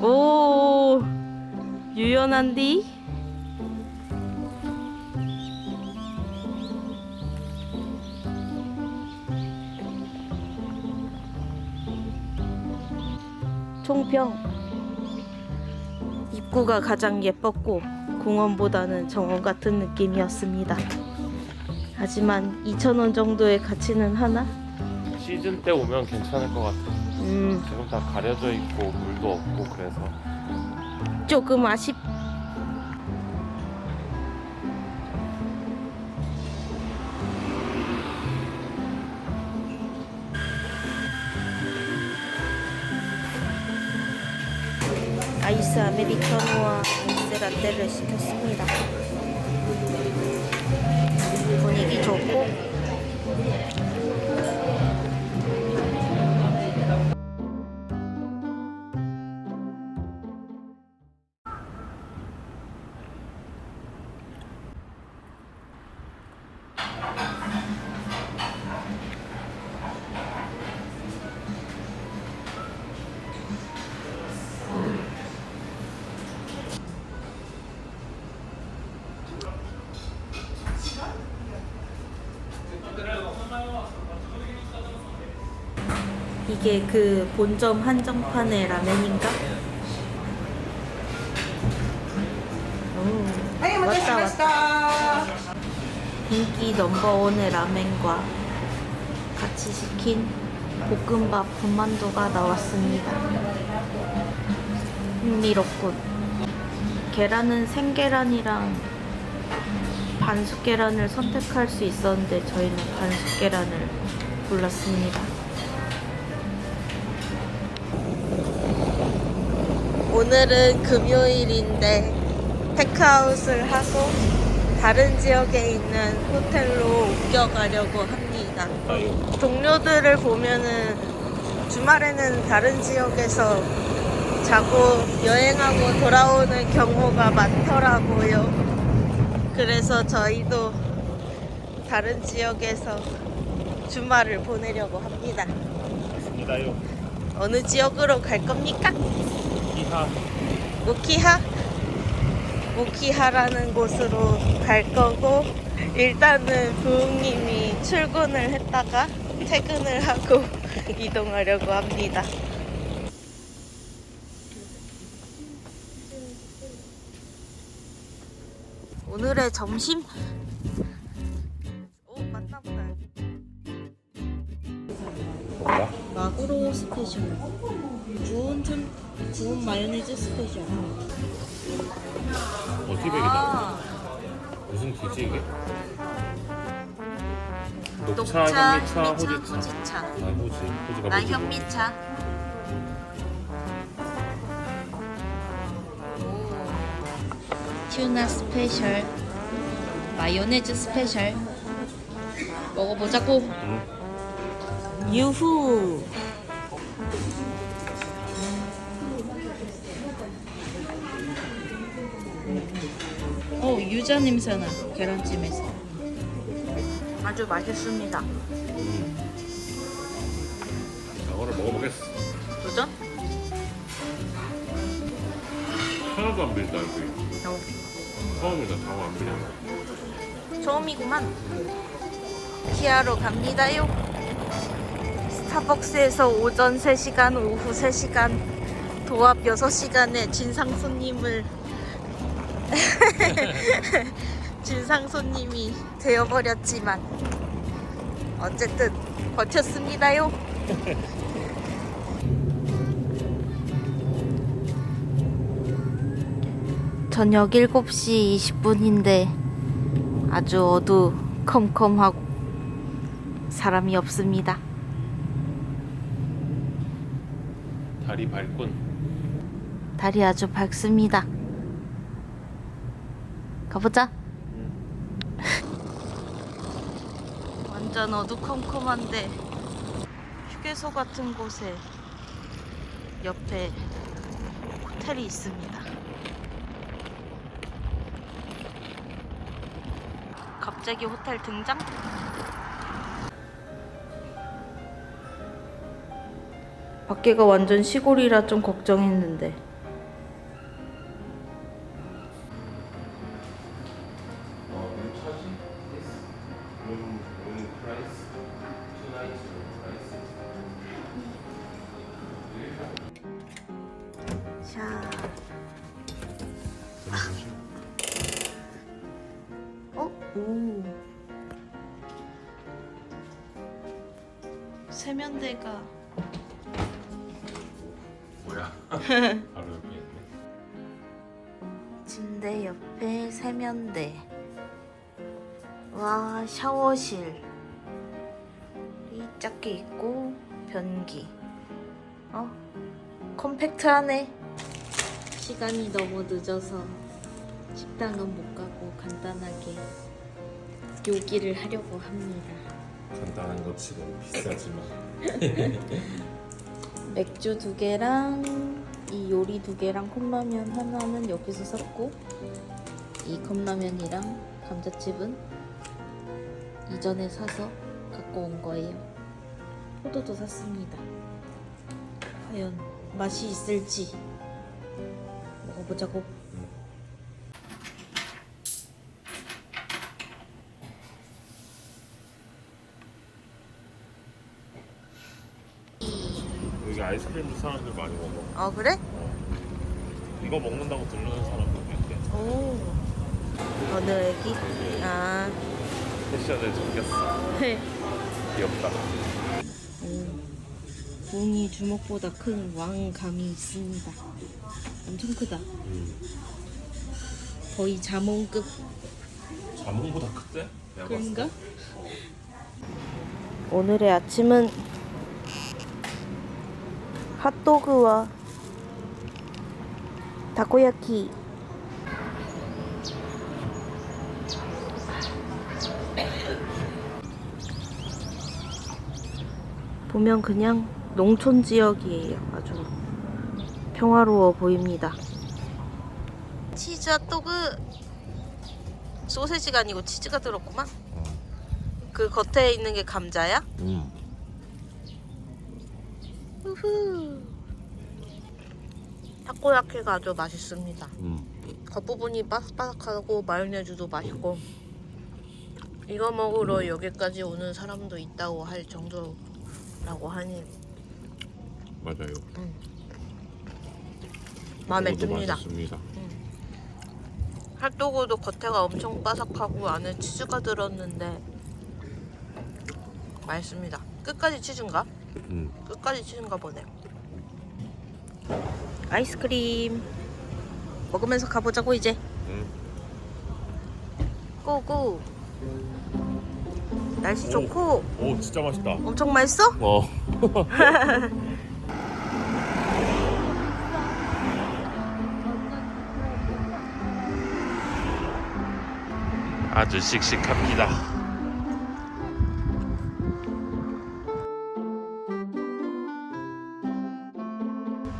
오, 유연한디? 총평. 입구가 가장 예뻤고 공원보다는 정원 같은 느낌이었습니다. 하지만 2,000원 정도의 가치는 하나? 시즌 때 오면 괜찮을 것 같아. 지금 다 가려져 있고 물도 없고 그래서 조금 아쉽. 아이스 아메리카노와 아이스 라떼를 시켰습니다. 분위기 좋고 이게 그 본점 한정판의 라면인가? 오, 왔다 왔다. 인기 넘버원의 라면과 같이 시킨 볶음밥 군만두가 나왔습니다. 흥미롭군. 계란은 생계란이랑 반숙 계란을 선택할 수 있었는데 저희는 반숙 계란을 골랐습니다. 오늘은 금요일인데 테크아웃을 하고 다른 지역에 있는 호텔로 옮겨가려고 합니다. 동료들을 보면은 주말에는 다른 지역에서 자고 여행하고 돌아오는 경우가 많더라고요. 그래서 저희도 다른 지역에서 주말을 보내려고 합니다. 있습니다요. 어느 지역으로 갈 겁니까? 이하 우키하? 우키하라는 곳으로 갈 거고, 일단은 부흥님이 출근을 했다가 퇴근을 하고 이동하려고 합니다. 오늘의 점심? 오, 맞나 보다. 뭐야? 마구로 스페셜. 구운 마요네즈 스페셜. 어티백이다. 무슨 티지 이게? 녹차, 현미차, 현미차, 호주차. 호지차. 아, 호지가 나 뭐지? 현미차. 튜나 스페셜. 마요네즈 스페셜. 먹어보자고. 유후. 유자 냄새나. 계란찜에서 아주 맛있습니다. 장어를 먹어보겠어. 도전? 하나도 안 빌다 여기. 처음이다. 장어 안 빌려. 처음이구만. 키아로 갑니다요. 스타벅스에서 오전 3시간, 오후 3시간, 도합 6시간의 진상 손님을 진상 손님이 되어버렸지만 어쨌든 버텼습니다요. 저녁 7시 20분인데 아주 어두컴컴하고 사람이 없습니다. 달이 밝군. 달이 아주 밝습니다. 가보자. 완전 어두컴컴한데 휴게소 같은 곳에 옆에 호텔이 있습니다. 갑자기 호텔 등장? 밖에가 완전 시골이라 좀 걱정했는데. 자. 오. 세면대가 뭐야? 바로 옆에 있네. 침대 옆에 세면대. 와, 샤워실. 이 작게 있고 변기. 컴팩트하네. 시간이 너무 늦어서 식당은 못 가고 간단하게 요기를 하려고 합니다. 간단한 것이 너무 비싸지만. 맥주 2개랑 이 요리 2개랑 컵라면 하나는 여기서 샀고, 이 컵라면이랑 감자칩은 이전에 사서 갖고 온 거예요. 포도도 샀습니다. 과연 맛이 있을지 먹어보자고. 여기 아이스크림도 사람들 많이 먹어. 그래? 이거 먹는다고 들르는 사람도 있대. 오. 어느 애기? 아. 패션에 잠겼어. 귀엽다. 붕이 주먹보다 큰 왕감이 있습니다. 엄청 크다. 거의 자몽급. 자몽보다 크대? 내가 봤을 그런가? 오늘의 아침은 핫도그와 다코야키. 보면 그냥 농촌 지역이에요. 아주 평화로워 보입니다. 치즈 핫도그. 소세지가 아니고 치즈가 들었구만. 그 겉에 있는 게 감자야? 우후. 타코야키가 아주 맛있습니다. 겉부분이 바삭바삭하고 마요네즈도 맛있고, 이거 먹으러 여기까지 오는 사람도 있다고 할 정도라고 하니 맞아요. 마음에 듭니다. 맛있습니다. 핫도그도 겉에가 엄청 바삭하고 안에 치즈가 들었는데 맛있습니다. 끝까지 치즈인가? 끝까지 치즈인가 보네. 아이스크림 먹으면서 가보자고 이제. 고고. 날씨 좋고. 오, 진짜 맛있다. 엄청 맛있어? 아주 씩씩합니다.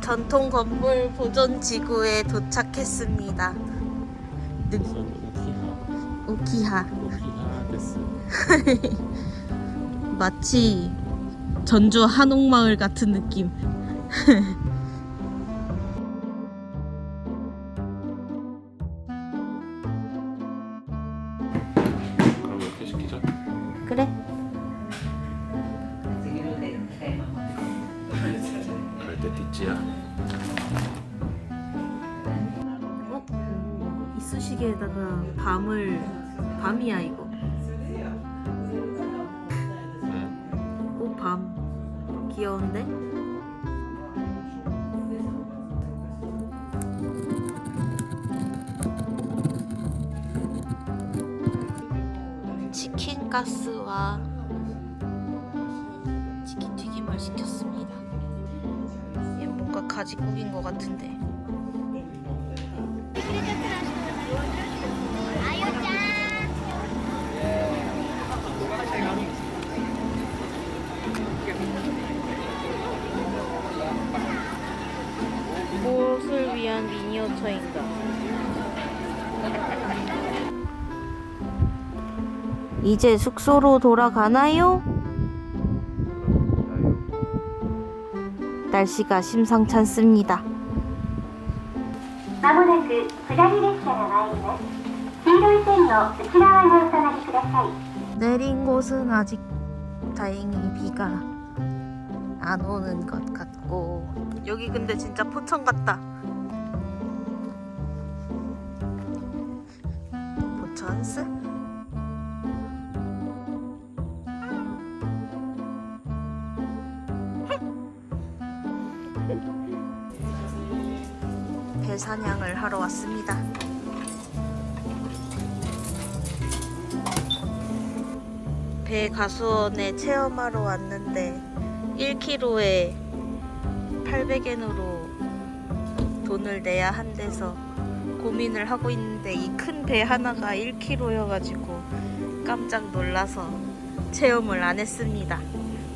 전통 건물 보존 지구에 도착했습니다. 우키하. 됐어. 마치 전주 한옥마을 같은 느낌. 그럼 이렇게 시키자. 그래. 갈대 띠찌야. 이쑤시개에다가 밤이야 이거. 꽃밤. 귀여운데? 치킨 가스와 치킨 튀김을 시켰습니다. 얘 뭔가 가지국인 것 같은데. 무엇을 위한 미니어처인가? 이제 숙소로 돌아가나요? 날씨가 심상찮습니다. まもなく下り列車が参ります。黄色い線の内側にお下がりください。 내린 곳은 아직 다행히 비가 안 오는 것 같고 여기 근데 진짜 포천 같다. 포천스? 배 사냥을 하러 왔습니다. 배 가수원에 체험하러 왔는데 1kg에 800엔으로 돈을 내야 한대서 고민을 하고 있는데 이 큰 배 하나가 1kg여가지고 깜짝 놀라서 체험을 안 했습니다.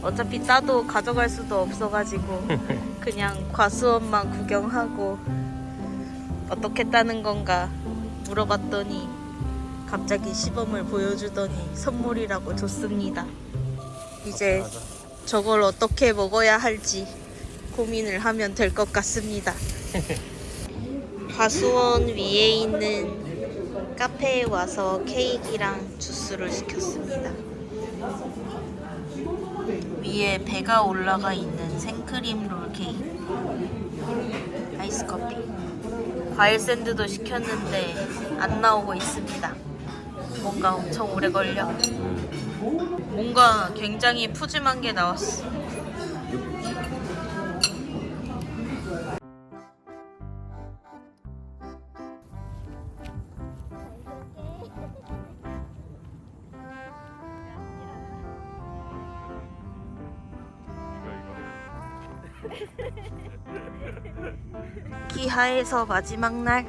어차피 따도 가져갈 수도 없어가지고 그냥 과수원만 구경하고 어떻게 따는 건가 물어봤더니 갑자기 시범을 보여주더니 선물이라고 줬습니다. 이제 저걸 어떻게 먹어야 할지 고민을 하면 될 것 같습니다. 과수원 위에 있는 카페에 와서 케이크랑 주스를 시켰습니다. 위에 배가 올라가 있는 생크림 롤 케이크, 아이스 커피, 과일 샌드도 시켰는데 안 나오고 있습니다. 뭔가 엄청 오래 걸려. 뭔가 굉장히 푸짐한 게 나왔어. 기하에서 마지막 날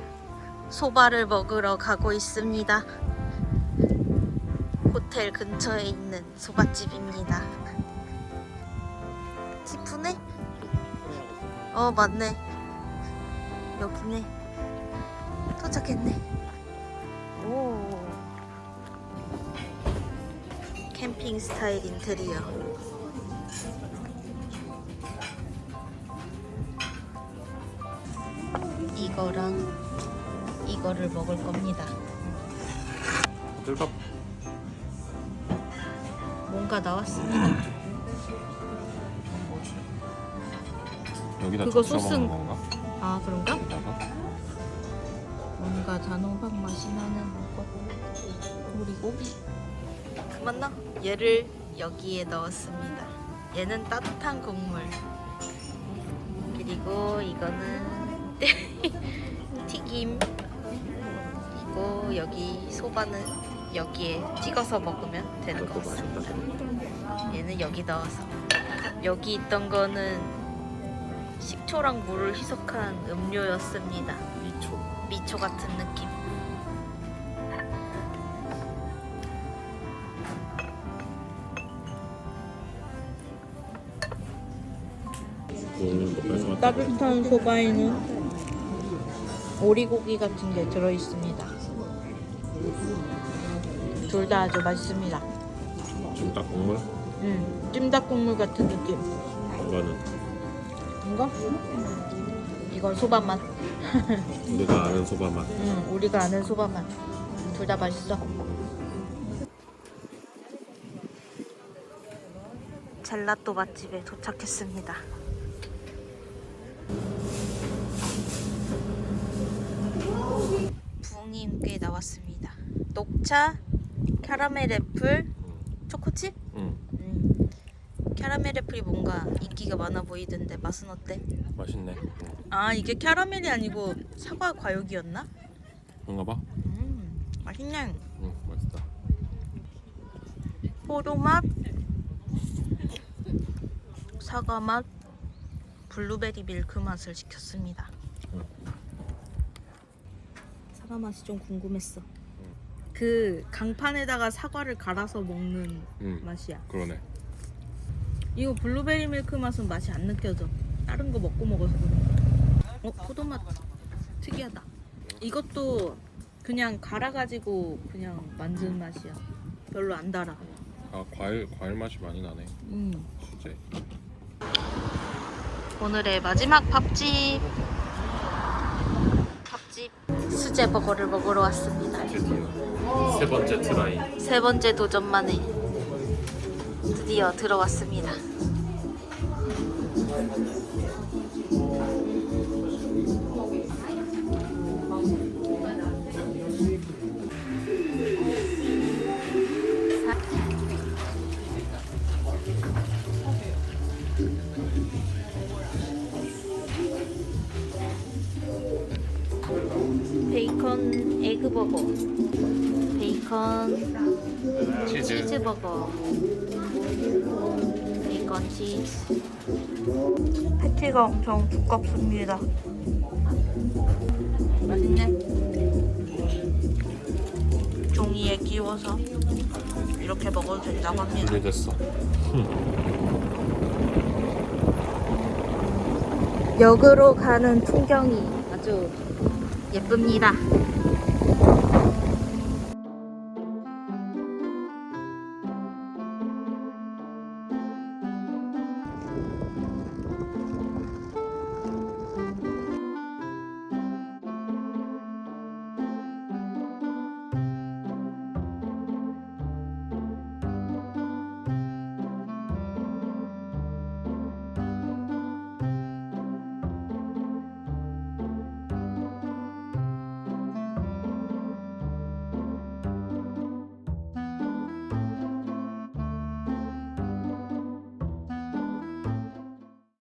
소바를 먹으러 가고 있습니다. 호텔 근처에 있는 소바집입니다. 기쁘네? 맞네. 여기네. 도착했네. 오. 캠핑 스타일 인테리어. 이거랑 이거를 먹을 겁니다. 들밥 뭔가 나왔습니다. 뭐지? 여기다 그거 적셔 소스- 먹는 건가? 아 그런가? 여기다가? 뭔가 단호박 맛이 나는 것. 오리고기. 맞나? 얘를 여기에 넣었습니다. 얘는 따뜻한 국물. 그리고 이거는 튀김. 그리고 여기 소바는 여기에 찍어서 먹으면 되는 것 같습니다. 얘는 여기 넣어서. 여기 있던 거는 식초랑 물을 희석한 음료였습니다. 미초 같은 느낌. 따뜻한 소바에는 오리고기 같은 게 들어있습니다. 둘 다 아주 맛있습니다. 찜닭 국물? 찜닭 국물 같은 느낌. 이거는 이거? 이건 소바 맛. 우리가 아는 소바 맛. 우리가 아는 소바 맛. 둘 다 맛있어. 젤라또 맛집에 도착했습니다. 부엉이 꽤 나왔습니다. 녹차, 캐러멜 애플, 초코칩? 캐러멜 애플이 뭔가 인기가 많아 보이던데 맛은 어때? 맛있네. 아 이게 캐러멜이 아니고 사과 과육이었나? 그런가 봐. 맛있네. 맛있다. 포도맛, 사과맛, 블루베리 밀크 맛을 시켰습니다. 사과 맛이 좀 궁금했어. 그 강판에다가 사과를 갈아서 먹는 맛이야. 그러네. 이거 블루베리 밀크 맛은 맛이 안 느껴져. 다른 거 먹고 먹어서 그런가. 포도맛 특이하다. 이것도 그냥 갈아가지고 그냥 만든 맛이야. 별로 안 달아. 아 과일 맛이 많이 나네. 진짜. 오늘의 마지막 밥집 수제버거를 먹으러 왔습니다. 드디어 세 번째 트라이. 세 번째 도전만에 드디어 들어왔습니다. 베이컨 에그버거, 베이컨 치즈버거, 베이컨 치즈. 패티가 엄청 두껍습니다. 맛있네. 종이에 끼워서 이렇게 먹어도 된다고 합니다. 준비됐어. 역으로 가는 풍경이 아주 예쁩니다.